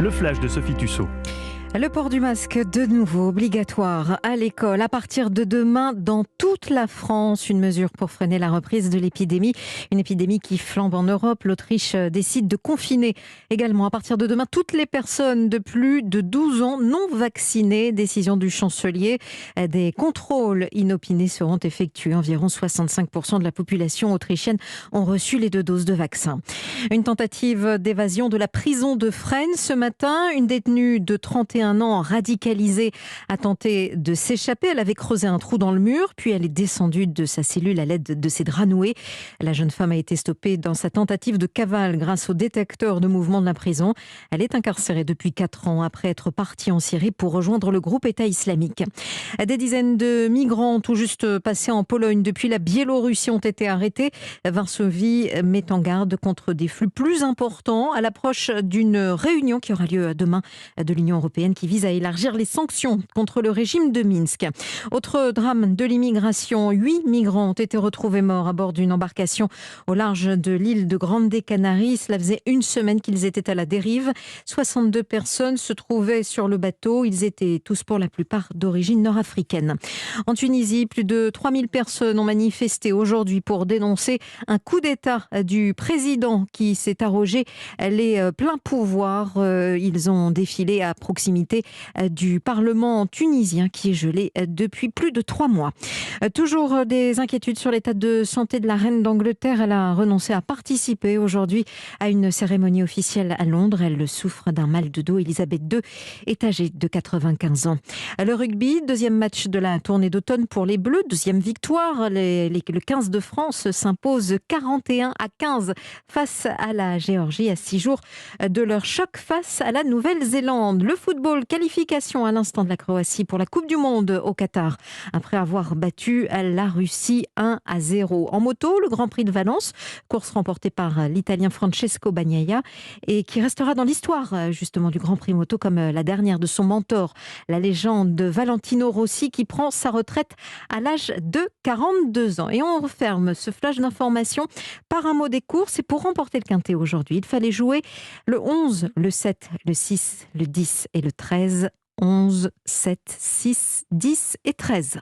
Le flash de Sophie Tussaud. Le port du masque de nouveau obligatoire à l'école à partir de demain dans toute la France. Une mesure pour freiner la reprise de l'épidémie. Une épidémie qui flambe en Europe. L'Autriche décide de confiner également à partir de demain toutes les personnes de plus de 12 ans non vaccinées. Décision du chancelier. Des contrôles inopinés seront effectués. Environ 65% de la population autrichienne ont reçu les 2 doses de vaccin. Une tentative d'évasion de la prison de Fresnes ce matin. Une détenue de 31 ans radicalisée a tenté de s'échapper. Elle avait creusé un trou dans le mur, puis elle est descendue de sa cellule à l'aide de ses draps noués. La jeune femme a été stoppée dans sa tentative de cavale grâce au détecteur de mouvement de la prison. Elle est incarcérée depuis 4 ans après être partie en Syrie pour rejoindre le groupe État islamique. Des dizaines de migrants tout juste passés en Pologne depuis la Biélorussie ont été arrêtés. Varsovie met en garde contre des flux plus importants à l'approche d'une réunion qui aura lieu demain de l'Union européenne qui vise à élargir les sanctions contre le régime de Minsk. Autre drame de l'immigration, 8 migrants ont été retrouvés morts à bord d'une embarcation au large de l'île de Grande Canaries. Cela faisait une semaine qu'ils étaient à la dérive. 62 personnes se trouvaient sur le bateau. Ils étaient tous pour la plupart d'origine nord-africaine. En Tunisie, plus de 3000 personnes ont manifesté aujourd'hui pour dénoncer un coup d'État du président qui s'est arrogé les pleins pouvoirs. Ils ont défilé à proximité du Parlement tunisien qui est gelé depuis plus de 3 mois. Toujours des inquiétudes sur l'état de santé de la reine d'Angleterre. Elle a renoncé à participer aujourd'hui à une cérémonie officielle à Londres. Elle souffre d'un mal de dos. Elisabeth II est âgée de 95 ans. Le rugby, deuxième match de la tournée d'automne pour les Bleus. Deuxième victoire. Le 15 de France s'impose 41-15 face à la Géorgie à 6 jours de leur choc face à la Nouvelle-Zélande. Le football, qualification à l'instant de la Croatie pour la Coupe du Monde au Qatar, après avoir battu la Russie 1-0. En moto, le Grand Prix de Valence, course remportée par l'Italien Francesco Bagnaia et qui restera dans l'histoire justement du Grand Prix moto comme la dernière de son mentor, la légende Valentino Rossi qui prend sa retraite à l'âge de 42 ans. Et on referme ce flash d'information par un mot des courses. Et pour remporter le quintet aujourd'hui, il fallait jouer le 11, le 7, le 6, le 10 et le 13. 11, 7, 6, 10 et 13.